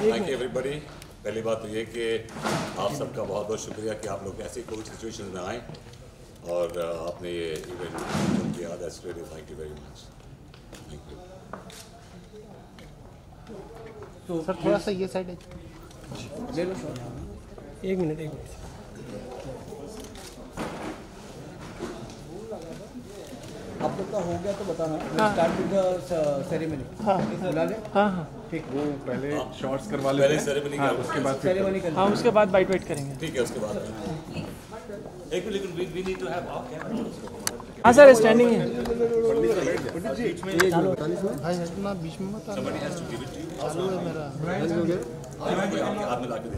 Thank you everybody. पहली बात तो ये कि आप सबका बहुत बहुत शुक्रिया कि आप लोग ऐसी कोविड सिचुएशन में आए और आपने ये इवेंट किया। That's really thank you very much. Thank you. तो सर थोड़ा सा ये साइड ले लो सर। एक मिनट आप लोग का हो गया तो बताना। Start with the ceremony. बुला ले। हाँ ठीक। वो पहले शॉर्ट्स करवा लेते हैं, सेरेमनी उसके बाद सेरेमनी करेंगे। हाँ उसके बाद बाइट वाइट करेंगे। ठीक है। उसके बाद एक minute we need to have off camera. हाँ सर स्टैंडिंग है। भाई इतना बीच में मत somebody has to give it to you। चालू है मेरा। आपके हाथ में ला के दे।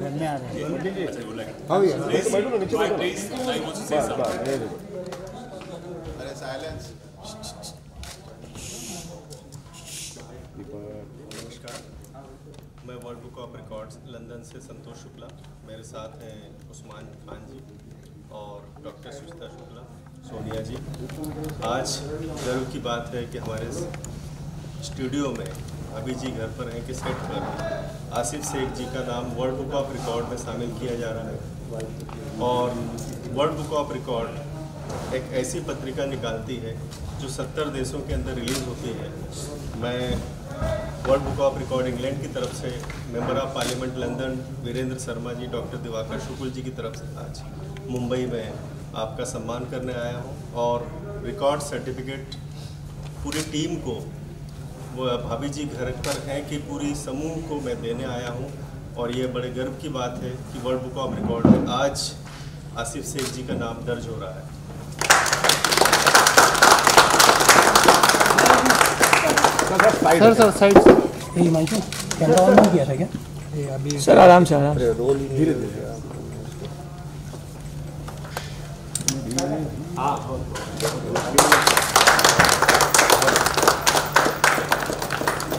में आ रहे हैं। अच्छा वो लगे। हाँ भैया please I want to say something. अरे साइलेंस। नमस्कार, मैं world book of records London से संतोष शुक्ला। मेरे साथ हैं उस्मान खान जी और डॉक्टर सुचिता शुक्ला, सोनिया जी। आज गर्व की बात है कि हमारे स्टूडियो में अभी जी घर पर हैं कि सेट पर आसिफ शेख जी का नाम वर्ल्ड बुक ऑफ रिकॉर्ड में शामिल किया जा रहा है। और वर्ल्ड बुक ऑफ रिकॉर्ड एक ऐसी पत्रिका निकालती है जो 70 देशों के अंदर रिलीज़ होती है। मैं world book of record England की तरफ से member of parliament London Virendra Sharma ji, doctor Diwakar Shukla ji की तरफ से आज मुंबई में आपका सम्मान करने आया हूँ और रिकॉर्ड सर्टिफिकेट पूरी टीम को, वो भाभी जी घर पर हैं कि पूरी समूह को मैं देने आया हूँ। और ये बड़े गर्व की बात है कि वर्ल्ड बुक ऑफ रिकॉर्ड में आज आसिफ शेख जी का नाम दर्ज हो रहा है। सर साइड से यही माइक कैमरा ऑन नहीं किया था क्या? ये अभी सर आराम से रोल धीरे धीरे।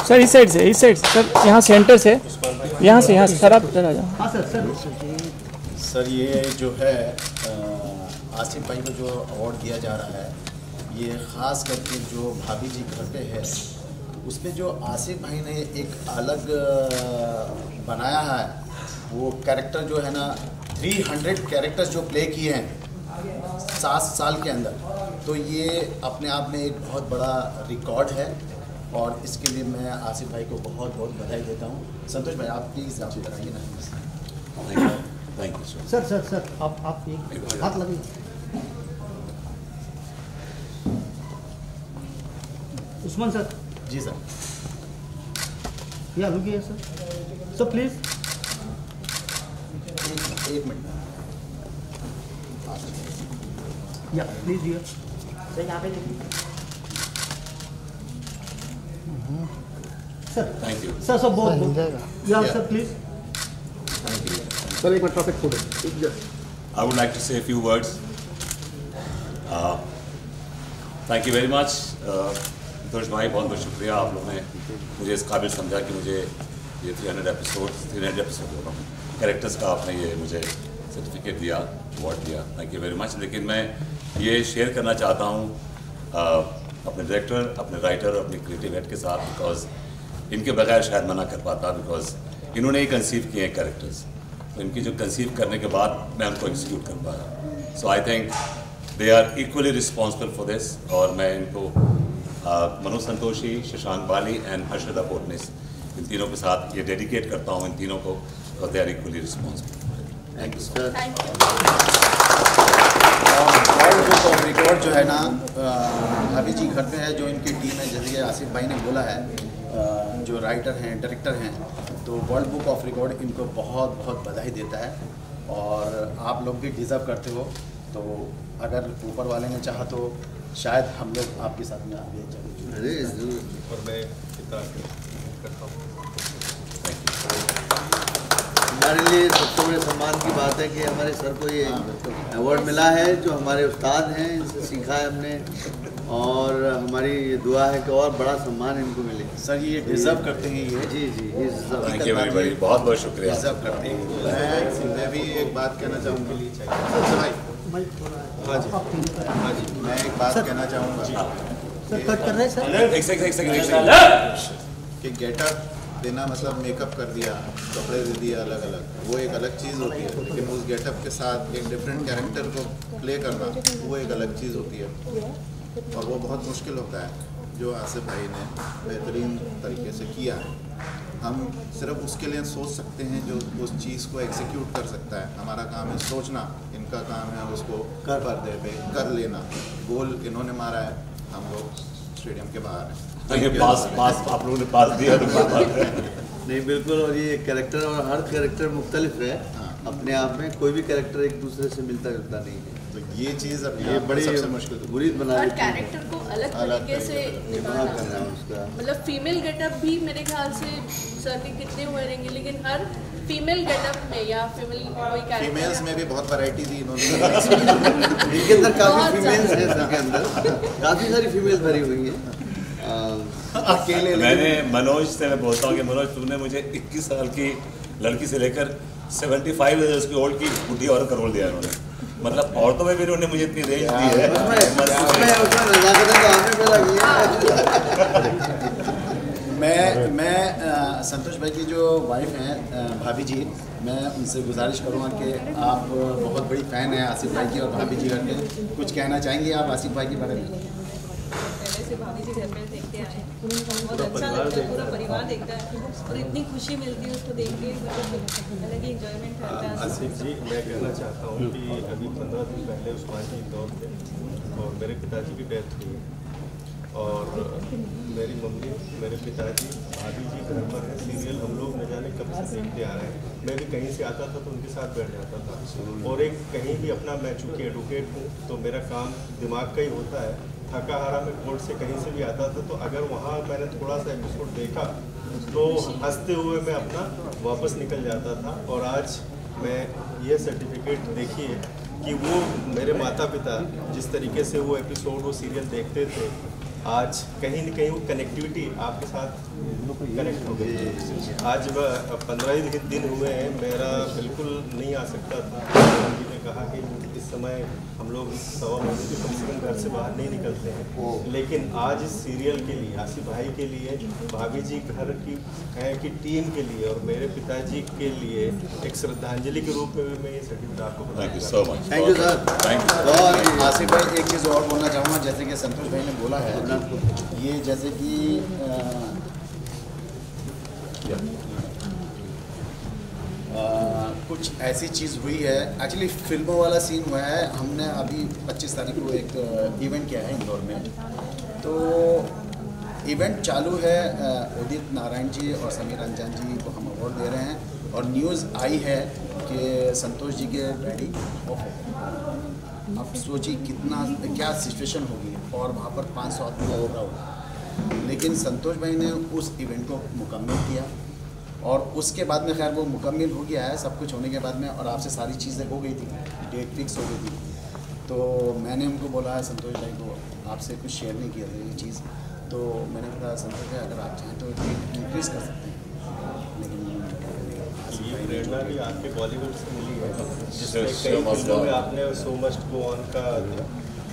सर इस साइड से सर, यहाँ सेंटर से, यहाँ से सर आप चला जाओ। हाँ सर ये जो है आसिफ भाई को जो अवार्ड दिया जा रहा है, ये ख़ास करके जो भाभी जी घर पे है उसमें जो आसिफ भाई ने एक अलग बनाया है, वो कैरेक्टर जो है ना 300 कैरेक्टर्स जो प्ले किए हैं 7 साल के अंदर, तो ये अपने आप में एक बहुत बड़ा रिकॉर्ड है। और इसके लिए मैं आसिफ भाई को बहुत बहुत बधाई देता हूँ। संतोष भाई आप प्लीज़ आप कराइए ना। थैंक यू सर आप एक हाथ लगे। उस्मान सर। जी सर। या रुकिए सर प्लीज एक मिनट। या प्लीज ये सर यहाँ पे देखिए सर। थैंक यू सर बहुत या sir please. Thank you. Sir एक minute photo. I would like to say a few words. Thank you very much. संतोष भाई बहुत बहुत शुक्रिया, आप लोगों ने मुझे इस काबिल समझा कि मुझे ये 300 एपिसोड हो रहा हूँ कैरेक्टर्स का आपने ये मुझे सर्टिफिकेट दिया, अवार्ड दिया। Thank you very much. लेकिन मैं ये शेयर करना चाहता हूँ अपने डायरेक्टर, अपने राइटर और अपने क्रिएटिव हेड के साथ, बिकॉज इनके बगैर शायद मना कर पाता, बिकॉज इन्होंने ही कंसीव किए हैं कैरेक्टर्स, तो इनकी जो कंसीव करने के बाद मैं उनको एग्जीक्यूट कर पाया। So I think they are equally responsible for this. और मैं इनको मनोज संतोषी, शशांक बाली एंड हर्षद अपोर्टनिस, इन तीनों के साथ ये डेडिकेट करता हूँ इन तीनों को, और they are equally responsible. Thank you sir. और रिकॉर्ड जो है ना भाभी जी घर पे है, जो इनकी टीम है, जैसे कि आसिफ भाई ने बोला है, जो राइटर हैं, डायरेक्टर हैं, तो वर्ल्ड बुक ऑफ रिकॉर्ड इनको बहुत बहुत बधाई देता है। और आप लोग भी डिज़र्व करते हो, तो अगर ऊपर वाले ने चाहा तो शायद हम लोग आपके साथ में आगे चले। और मैं इतना करता हूँ। हमारे लिए सबसे बड़े सम्मान की बात है कि हमारे सर को ये अवार्ड मिला है, जो हमारे उस्ताद हैं, इनसे सीखा है हमने, और हमारी ये दुआ है कि और बड़ा सम्मान इनको मिले। सर ये डिज़र्व करते हैं ये। जी थैंक यू वेरी वेरी, बहुत बहुत शुक्रिया। डिज़र्व करते हैं। मैं भी एक बात कहना चाहूँगा। हाँ जी, मैं एक बात कहना चाहूँगा सर कट कर रहे हैं सर। एक सेकंड कि गेटअप देना मतलब मेकअप कर दिया, कपड़े दे दिया अलग अलग, वो एक अलग चीज़ होती है। लेकिन उस गेटअप के साथ एक डिफरेंट कैरेक्टर को प्ले करना वो एक अलग चीज़ होती है और वो बहुत मुश्किल होता है, जो आसिफ भाई ने बेहतरीन तरीके से किया है। हम सिर्फ उसके लिए सोच सकते हैं जो उस चीज़ को एग्जीक्यूट कर सकता है। हमारा काम है सोचना, इनका काम है उसको कर पर्दे पे कर लेना। गोल इन्होंने मारा है, हम लोग स्टेडियम के बाहर हैं। ये पास आप लोगों ने पास दिया तो नहीं बिल्कुल, और ये कैरेक्टर और हर कैरेक्टर मुख्तलिफ है अपने आप में, कोई भी कैरेक्टर एक दूसरे से मिलता जुलता नहीं है। तो ये चीज़ अब ये बड़ी सबसे मुश्किल बुरी बना और कैरेक्टर को अलग तरीके से निभाना, मतलब फीमेल गेटअप भी मेरे ख्याल से सर के कितने हुए रहेंगे, लेकिन हर फीमेल गेटअप में या फीमेल कोई कैरेक्टर, फीमेल्स में भी बहुत वैरायटी थी इन्होंने। इनके अंदर काफ़ी फीमेल्स हैं, सर के अंदर काफ़ी सारी फीमेल्स भरी हुई हैं अकेले। मैंने मनोज से मैं बोलता हूँ कि मनोज तुमने मुझे 21 साल की लड़की से लेकर 75 ईयर्स की ओल्ड की बुढ़ी औरत का रोल दिया इन्होंने। मतलब औरतों में भी उन्होंने मुझे इतनी रेंज दी है। मैं संतोष भाई की जो वाइफ हैं भाभी जी, मैं उनसे गुजारिश करूँगा कि आप बहुत बड़ी फ़ैन हैं आसिफ भाई की और भाभी जी करके कुछ कहना चाहेंगे आप आसिफ भाई के बारे में? पहले से भाभी जी घर पे देखते आए, बहुत अच्छा लगता है, पूरा परिवार देखता है और इतनी खुशी मिलती है उसको देख के, मतलब अलग ही एंजॉयमेंट रहता है। आसिफ जी, मैं कहना चाहता हूँ कि अभी 15 दिन पहले उस्मान जी इंदौर थे और मेरे पिताजी की डेथ हुई और मेरी मम्मी, मेरे पिताजी, भाभी जी घर पर है। सीरियल हम लोग न जाने कब से देखते आ रहे हैं। मैं भी कहीं से आता था तो उनके साथ बैठ जाता था और एक कहीं भी अपना, मैं चूँकि एडवोकेट हूँ तो मेरा काम दिमाग का ही होता है। थका हारा मैं कोर्ट से कहीं से भी आता था तो अगर वहाँ मैंने थोड़ा सा एपिसोड देखा तो हंसते हुए मैं अपना वापस निकल जाता था। और आज मैं ये सर्टिफिकेट देखिए कि वो मेरे माता पिता जिस तरीके से वो एपिसोड, वो सीरियल देखते थे, आज कहीं न कहीं वो कनेक्टिविटी आपके साथ कनेक्ट हो गई। आज 15 दिन हुए हैं, मेरा बिल्कुल नहीं आ सकता था। जी ने कहा कि इस समय हम लोग 1.25 महीने से कम से कम घर से बाहर नहीं निकलते हैं, लेकिन आज इस सीरियल के लिए, आसिफ भाई के लिए, भाभी जी घर की टीम के लिए और मेरे पिताजी के लिए एक श्रद्धांजलि के रूप में भी मैं ये सर्टिफिकेट आपको thank you so much. Thank you sir. Thank you. और आसिफ भाई एक चीज़ और बोलना चाहूँगा, जैसे कि संतोष भाई ने बोला है, ये जैसे कि कुछ ऐसी चीज़ हुई है, एक्चुअली फिल्मों वाला सीन हुआ है। हमने अभी 25 तारीख को एक इवेंट किया है इंदौर में, तो इवेंट चालू है। उदित नारायण जी और समीर अंजान जी को हम अवार्ड दे रहे हैं और न्यूज़ आई है कि संतोष जी के डैडी ऑफ हो गए। अब सोचिए क्या सिचुएशन होगी और वहाँ पर 500 आदमी का होगा, लेकिन संतोष भाई ने उस इवेंट को मुकम्मल किया और उसके बाद में खैर वो मुकम्मल हो गया है सब कुछ होने के बाद में, और आपसे सारी चीज़ें हो गई थी, डेट फिक्स हो गई थी। तो मैंने उनको बोला है संतोष भाई को, आपसे कुछ शेयर नहीं किया था ये चीज़, तो मैंने कहा संतोष भाई अगर आप चाहें तो डेट इंक्रीज़ कर सकते हैं, लेकिन ये प्रेरणा भी आपके बॉलीवुड से मिली है, जिसमें कई फिल्मों में आपने सो मस्ट गो ऑन का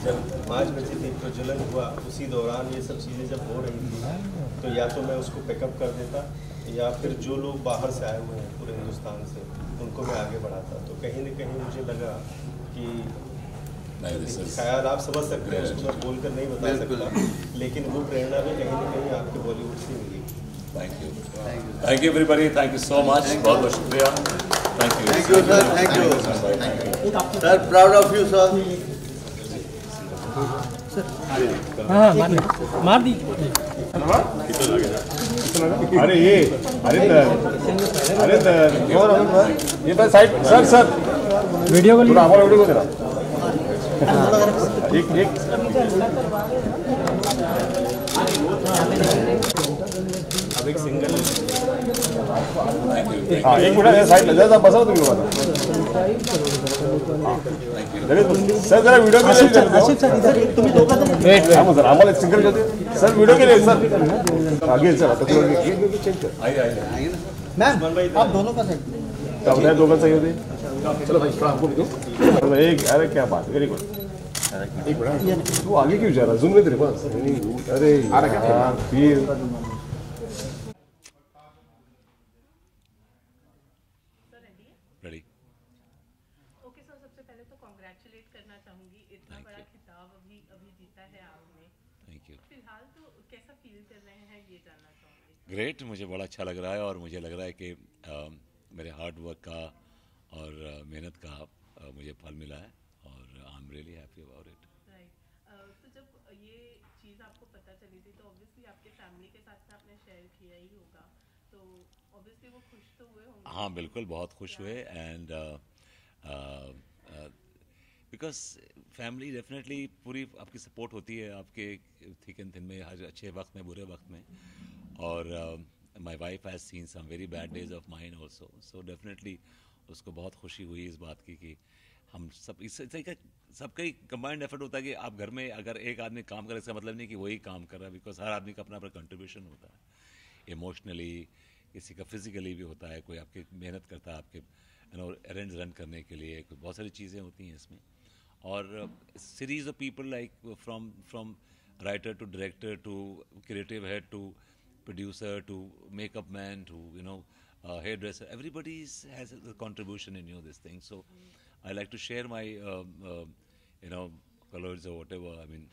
जब 5 बजे थी प्रज्वलन हुआ, उसी दौरान ये सब चीज़ें जब हो रही थी तो या तो मैं उसको पिकअप कर देता या फिर जो लोग बाहर से आए हुए हैं पूरे हिंदुस्तान से उनको मैं आगे बढ़ाता। तो कहीं न कहीं मुझे लगा कि ख्याल आप समझ सकते हैं, उसको मैं बोल कर नहीं बता सकता, लेकिन वो प्रेरणा भी कहीं न कहीं आपके बॉलीवुड से मिली। Thank you everybody, thank you so much, बहुत बहुत शुक्रिया। Thank you sir, thank you sir, proud of you sir. हाँ मार दी। अरे ये ये बस साइड सर वीडियो को हमारा वीडियो को देना एक अब एक सिंगल हाँ एक मिनट साइड लग जाता बसा तुम लोग सर जरा वीडियो के लिए सर आम्हाला एक सिंगल करते सर वीडियो के लिए सर आगे सर आता चेंज कर आइए मैम आप दोनों का सेट अब मैं दोनों सही होते चलो भाई थोड़ा आपको भी दो एक अरे क्या बात वेरी गुड एक मिनट वो आगे क्यों जा रहा जूम में तेरे पास अरे यार फिर थैंक यू। फिलहाल तो कैसा फील कर रहे हैं ये जानना चाहूँगी। ग्रेट, मुझे बड़ा अच्छा लग रहा है और मुझे लग रहा है कि मेरे हार्ड वर्क का और मेहनत का मुझे फल मिला है और I am really happy about it. Right, तो जब ये चीज़ आपको पता चली थी तो ऑब्वियसली आपके फैमिली के साथ में आपने शेयर किया ही होगा, तो ऑब्वियसली वो खुश तो हुए होंगे। हाँ बिल्कुल, बहुत खुश हुए एंड बिकॉज फैमिली डेफिनेटली पूरी आपकी सपोर्ट होती है आपके थिक एंड थिन में, हर अच्छे वक्त में बुरे वक्त में। और my wife has seen some very bad days of mine also, so definitely उसको बहुत खुशी हुई इस बात की कि हम सब सबका ही कंबाइंड एफर्ट होता है कि आप घर में अगर एक आदमी काम करे इसका मतलब नहीं कि वही काम कर रहा है, बिकॉज हर आदमी का अपना अपना कंट्रीब्यूशन होता है, इमोशनली किसी का फिजिकली भी होता है, कोई आपकी मेहनत करता है आपके एरेंज रन करने के लिए, कोई बहुत सारी चीज़ें होती हैं इसमें। और series of people like from writer to director to creative head to producer to makeup man to hairdresser, everybody has a contribution in this thing, so I like to share my colors or whatever, I mean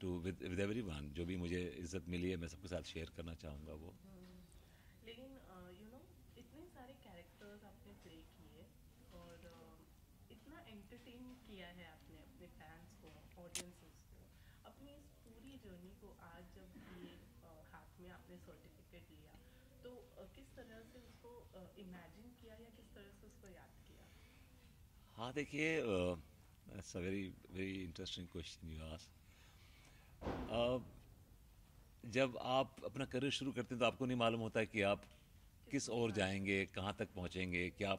to with everyone, जो भी मुझे इज्जत मिली है मैं सबके साथ share करना चाहूँगा वो। लेकिन इतने सारे कैरेक्टर्स आपने प्ले किए और इतना एंटरटेन किया है आपने अपने फैंस को, ऑडियंसेस को, अपनी इस पूरी जर्नी को आज जब ये हाथ में आपने सर्टिफिकेट लिया तो किस तरह से उसको इमेजिन किया या किस तरह से उसको याद किया? हाँ देखिए, that's a very very interesting question you ask. जब आप अपना करियर शुरू करते हैं तो आपको नहीं मालूम होता है कि आप किस ओर जाएंगे, कहाँ तक पहुँचेंगे, क्या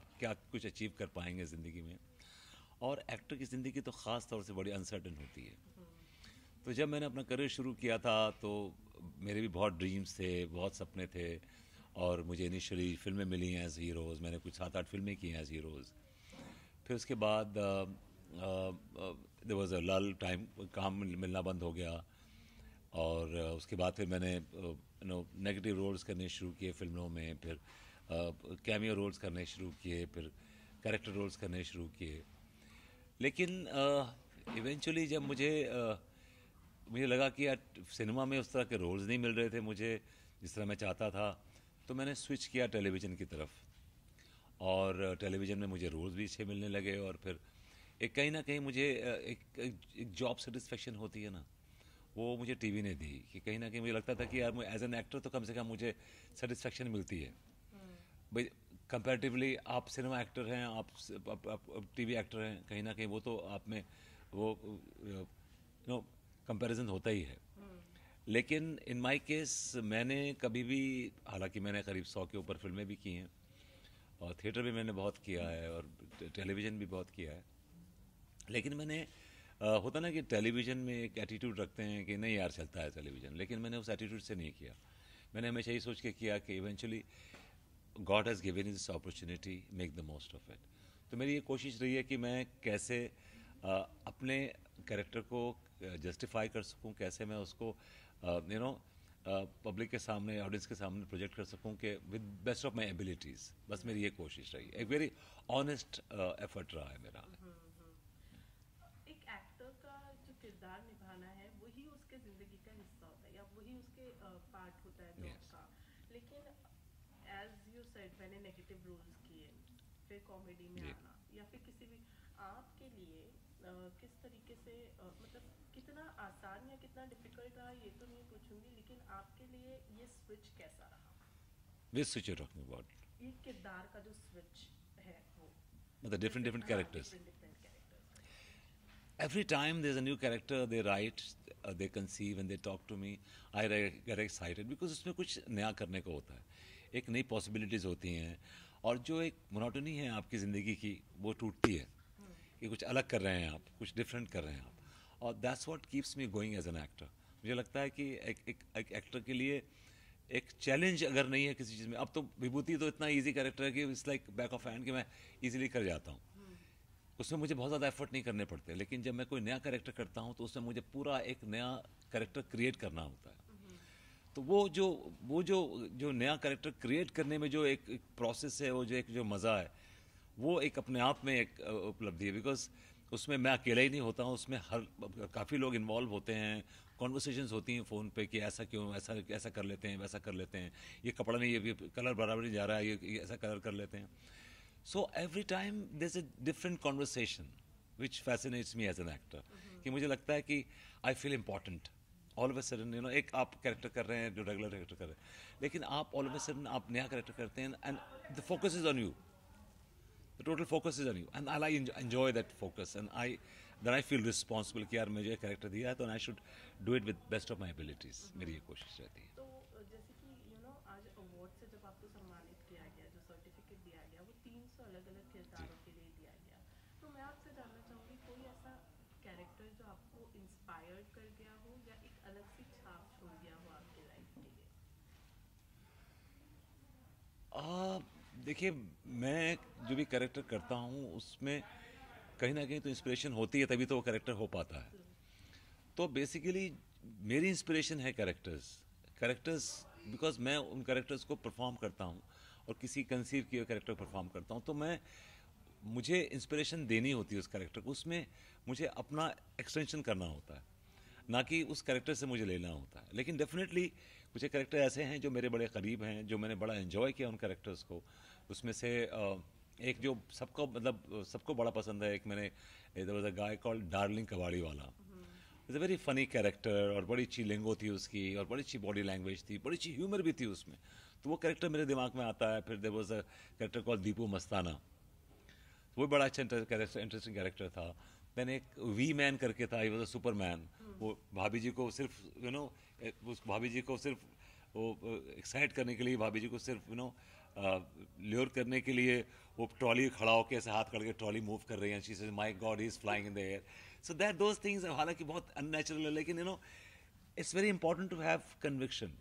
कुछ अचीव कर पाएंगे ज़िंदगी में। और एक्टर की ज़िंदगी तो ख़ास तौर से बड़ी अनसर्टन होती है। तो जब मैंने अपना करियर शुरू किया था तो मेरे भी बहुत ड्रीम्स थे, बहुत सपने थे और मुझे इनिशियली फिल्में मिली हैं एज हीरोज़, मैंने कुछ 7-8 फिल्में की हैं एज हीरोज़। फिर उसके बाद देयर वाज अ लल टाइम, काम मिलना बंद हो गया और उसके बाद फिर मैंने नेगेटिव रोल्स करने शुरू किए फिल्मों में, फिर कैमियो रोल्स करने शुरू किए, फिर कैरेक्टर रोल्स करने शुरू किए। लेकिन इवेंचुअली जब मुझे लगा कि यार सिनेमा में उस तरह के रोल्स नहीं मिल रहे थे मुझे जिस तरह मैं चाहता था, तो मैंने स्विच किया टेलीविज़न की तरफ और टेलीविज़न में मुझे रोल्स भी अच्छे मिलने लगे और फिर एक कहीं ना कहीं मुझे एक जॉब सेटिस्फेक्शन होती है ना, वो मुझे टीवी ने दी कि कहीं ना कहीं मुझे लगता था कि यार एज एन एक्टर तो कम से कम मुझे सेटिस्फेक्शन मिलती है। भाई कंपैरेटिवली आप सिनेमा एक्टर हैं, आप टीवी एक्टर हैं, कहीं ना कहीं वो तो आप में वो कंपैरिजन होता ही है। लेकिन इन माय केस मैंने कभी भी, हालांकि मैंने करीब 100 के ऊपर फिल्में भी की हैं और थिएटर भी मैंने बहुत किया है और टेलीविज़न भी बहुत किया है, लेकिन मैंने होता ना कि टेलीविज़न में एक एटीट्यूड रखते हैं कि नहीं यार चलता है टेलीविज़न, लेकिन मैंने उस एटीट्यूड से नहीं किया। मैंने हमेशा यही सोच के किया कि eventually God has given this opportunity, make the most of it. तो मेरी ये कोशिश रही है कि मैं कैसे अपने कैरेक्टर को जस्टिफाई कर सकूं, कैसे मैं उसको पब्लिक के सामने, ऑडियंस के सामने प्रोजेक्ट कर सकूं कि with best of my abilities. बस मेरी ये कोशिश रही, एक वेरी ऑनेस्ट एफर्ट रहा है मेरा। एक एक्टर का जो किरदार निभाना है वही उसके ज़िंदगी का हिस्सा होता है या वही उसके पार्ट होता है जॉब का, लेकिन एज यू सेड मैंने नेगेटिव रोल्स किए, फिर कॉमेडी में आना या फिर किसी भी, आपके लिए किस तरीके से मतलब कितना आसान या कितना डिफिकल्ट रहा ये तो नहीं पूछूंगी, लेकिन आपके लिए ये स्विच कैसा रहा? Which switch you're talking about? ये किरदार का जो स्विच है वो, मतलब different characters. different characters. Every time there's a new character they write, they conceive and they talk to me, I get excited because उसमें कुछ नया करने को होता है, एक नई पॉसिबिलिटीज़ होती हैं और जो एक मोनोटनी है आपकी ज़िंदगी की वो टूटती है कि कुछ अलग कर रहे हैं आप, कुछ डिफरेंट कर रहे हैं आप, और that's what keeps me going as an actor. मुझे लगता है कि एक एक्टर के लिए एक चैलेंज अगर नहीं है किसी चीज़ में, अब तो विभूति तो इतना इजी कैरेक्टर है कि it's like back of hand कि मैं इजीली कर जाता हूँ, उसमें मुझे बहुत ज़्यादा एफर्ट नहीं करने पड़ते। लेकिन जब मैं कोई नया कैरेक्टर करता हूँ तो उसमें मुझे पूरा एक नया कैरेक्टर क्रिएट करना होता है। तो वो जो नया कैरेक्टर क्रिएट करने में जो एक प्रोसेस है, वो जो मज़ा है, वो एक अपने आप में एक उपलब्धि है, बिकॉज उसमें मैं अकेला ही नहीं होता हूँ, उसमें काफ़ी लोग इन्वॉल्व होते हैं, कॉन्वर्सेशंस होती हैं फ़ोन पे कि ऐसा क्यों, ऐसा ऐसा कर लेते हैं, वैसा कर लेते हैं, ये कपड़ा नहीं, ये कलर बराबर नहीं जा रहा है, ये ऐसा कलर कर लेते हैं. So every time there is a different conversation which fascinates me as an actor. कि मुझे लगता है कि I feel important all of a sudden, एक आप कैरेक्टर कर रहे हैं जो रेगुलर कैरेक्टर कर रहे हैं, लेकिन आप ऑल ऑफ अ सडन आप नया कैरेक्टर करते हैं and the focus is on you. The total focus is on you, and I enjoy that focus, and then I feel responsible कि यार मुझे कैरेक्टर दिया है तो I should do it with best of my abilities. मेरी ये कोशिश रहती है. तो जैसे कि आज अवार्ड से जब आपको सम्मानित किया गया, जो सर्टिफिकेट दिया गया वो 300 अलग-अलग किरदारों के लिए दिया गया. तो मैं आपसे जानना चाहूँगी कोई ऐसा कैरेक्टर जो आपको इंस्पायर्ड कर गया हो या एक अलग सी छाप छोड़ गया हो आपकी लाइफ के लिए? देखिए, मैं जो भी कैरेक्टर करता हूँ उसमें कहीं ना कहीं तो इंस्पिरेशन होती है, तभी तो वो कैरेक्टर हो पाता है. तो बेसिकली मेरी इंस्पिरेशन है कैरेक्टर्स बिकॉज मैं उन कैरेक्टर्स को परफॉर्म करता हूँ और किसी कंसीव किए कैरेक्टर परफॉर्म करता हूँ, तो मुझे इंस्पिरेशन देनी होती है उस कैरेक्टर को, उसमें मुझे अपना एक्सटेंशन करना होता है, ना कि उस कैरेक्टर से मुझे लेना होता है. लेकिन डेफिनेटली कुछ कैरेक्टर ऐसे हैं जो मेरे बड़े करीब हैं, जो मैंने बड़ा एंजॉय किया उन कैरेक्टर्स को. उसमें से एक जो सबको बड़ा पसंद है, एक मैंने there was a guy called darling कबाड़ी वाला. It's a very funny character और बड़ी अच्छी लिंगो थी उसकी और बड़ी अच्छी बॉडी लैंग्वेज थी, बड़ी अच्छी ह्यूमर भी थी उसमें. तो वो कैरेक्टर मेरे दिमाग में आता है. फिर there was a character called Deepu Mastana, वो बड़ा अच्छा इंटरेस्टिंग कैरेक्टर था. मैंने एक वी मैन करके था, ही वाज अ सुपरमैन. वो भाभी जी को सिर्फ उस भाभी जी को सिर्फ वो एक्साइट करने के लिए, भाभी जी को सिर्फ ल्योर करने के लिए वो ट्रॉली खड़ा होकर ऐसे हाथ खड़ के ट्रॉली मूव कर रही है. She says my god he is flying in the air. So that those things हालांकि बहुत अननेचुरल है, लेकिन it's very important to have conviction.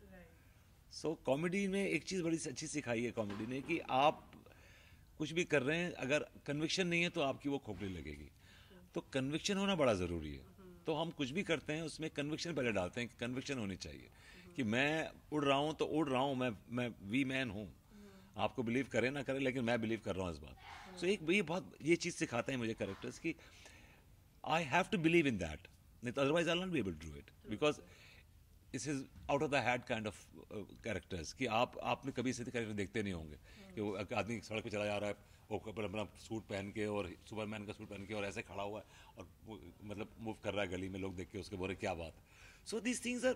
So comedy में एक चीज़ बड़ी अच्छी सिखाई है कॉमेडी ने कि आप कुछ भी कर रहे हैं, अगर कन्विक्शन नहीं है तो आपकी वो खोखली लगेगी. तो कन्विक्शन होना बड़ा ज़रूरी है. तो हम कुछ भी करते हैं उसमें कन्विक्शन पहले डालते हैं कि कन्विक्शन होनी चाहिए कि मैं उड़ रहा हूँ तो उड़ रहा हूँ, मैं वी मैन हूँ. आपको बिलीव करें ना करें, लेकिन मैं बिलीव कर रहा हूँ इस बात. सो ये चीज़ सिखाते हैं मुझे कैरेक्टर्स की I have to believe in that, नहीं तो otherwise I not be able to do it because this is out of the head kind of characters. कि आपने कभी ऐसे कैरेक्टर देखते नहीं होंगे कि वो आदमी सड़क पे चला जा रहा है, वो अपना सूट पहन के और सुपरमैन का सूट पहन के और ऐसे खड़ा हुआ है और मतलब मूव कर रहा है गली में, लोग देख के उसके बोले क्या बात. So these things are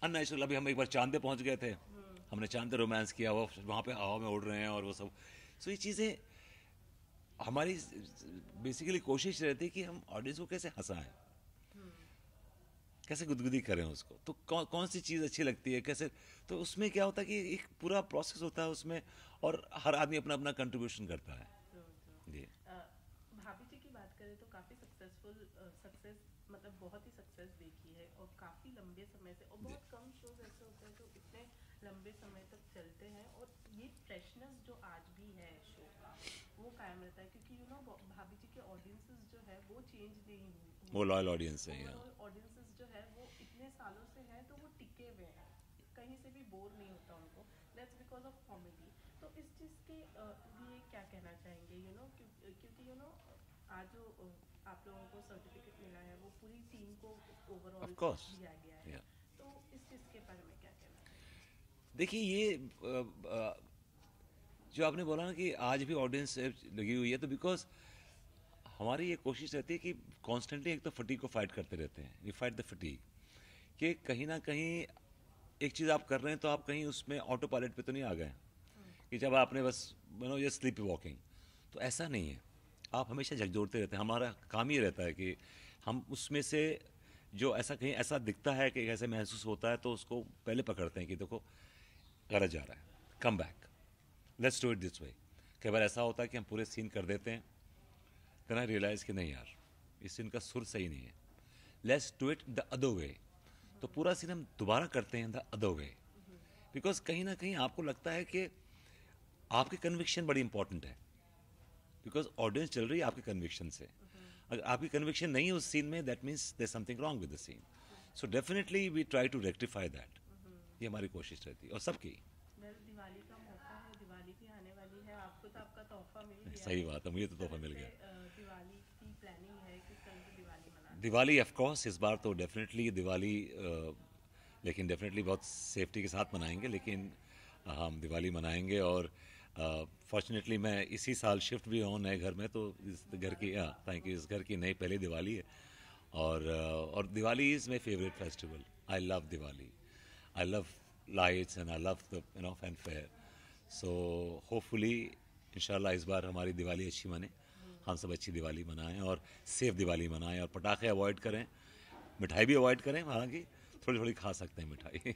unnatural. अभी हम एक बार चांद पे पहुंच गए थे, हमने चांद पे रोमांस किया, वो वहाँ पे हवा में उड़ रहे हैं और वो सब. सो ये चीज़ें हमारी बेसिकली कोशिश रहती है कि हम ऑडियंस को कैसे हंसाएं, कैसे गुदगुदी करें उसको. तो कौन सी चीज़ अच्छी लगती है, कैसे. तो उसमें क्या होता है कि एक पूरा प्रोसेस होता है उसमें और हर आदमी अपना अपना कंट्रीब्यूशन करता है. जी. भाभी जी की बात करें तो काफ़ी सक्सेस मतलब बहुत ही सक्सेस देखी है और काफ़ी लंबे समय से, और बहुत कम शोज ऐसे होते हैं जो इतने लंबे समय तक चलते हैं और ये फ्रेशनेस जो आज भी है शो का वो कायम रहता है. क्योंकि भाभी जी के ऑडियंसेस जो है वो चेंज नहीं हुई, वो लॉयल ऑडियंस है. ऑडियंसेस जो है वो इतने सालों से हैं तो वो टिके हुए हैं, कहीं से भी बोर नहीं होता उनको. That's because of comedy. तो इस चीज़ के लिए क्या कहना चाहेंगे क्योंकि आज जो आप लोगों को सर्टिफिकेट मिला है वो पूरी टीम को ओवरऑल दिया गया है. तो इस चीज़ के बारे में क्या कहना चाहेंगे? देखिए, ये जो आपने बोला ना कि आज भी ऑडियंस लगी हुई है, तो बिकॉज हमारी ये कोशिश रहती है कि कॉन्स्टेंटली एक तो फटीग को फाइट करते रहते हैं. वी फाइट द फटीग कि कहीं ना कहीं एक चीज़ आप कर रहे हैं तो आप कहीं उसमें ऑटो पायलट पे तो नहीं आ गए कि जब आपने बस ये स्लीप वॉकिंग. तो ऐसा नहीं है, आप हमेशा झकझोरते रहते हैं. हमारा काम ये रहता है कि हम उसमें से जो ऐसा कहीं ऐसा दिखता है कि ऐसे महसूस होता है तो उसको पहले पकड़ते हैं कि देखो गलत जा रहा है, come back, let's do it this way. कई बार ऐसा होता है कि हम पूरे सीन कर देते हैं, देन आई रियलाइज़ कि नहीं यार इस सीन का सुर सही नहीं है, let's do it the other way. तो पूरा सीन हम दोबारा करते हैं द अदर वे, बिकॉज कहीं ना कहीं आपको लगता है कि आपकी कन्विक्शन बड़ी इंपॉर्टेंट है, बिकॉज ऑडियंस चल रही है आपके कन्विक्शन से. अगर आपकी कन्विक्शन नहीं है उस सीन में, that means there something wrong with the scene. So definitely we try to rectify that. ये हमारी कोशिश रहती है और सबकी. दिवाली का मौका है, दिवाली भी आने वाली है, आपको तो आपका तोहफा मिल गया. सही बात है, मुझे तो तोहफा मिल गया. दिवाली की प्लानिंग है, किस तरह की दिवाली मनाना दिवाली ऑफ कोर्स इस बार तो डेफिनेटली दिवाली लेकिन डेफिनेटली बहुत सेफ्टी के साथ मनाएंगे, लेकिन हम दिवाली मनाएंगे। और फॉर्चुनेटली मैं इसी साल शिफ्ट भी हूँ नए घर में, तो इस घर की थैंक यू, इस घर की नई पहली दिवाली है। और Diwali is my favourite festival. I love Diwali, I love lights and I love the fanfare. So hopefully इंशाल्लाह इस बार हमारी दिवाली अच्छी मने, हम सब अच्छी दिवाली मनाएं और सेफ दिवाली मनाएं, और पटाखे अवॉइड करें, मिठाई भी अवॉइड करें, हालांकि थोड़ी थोड़ी खा सकते हैं मिठाई।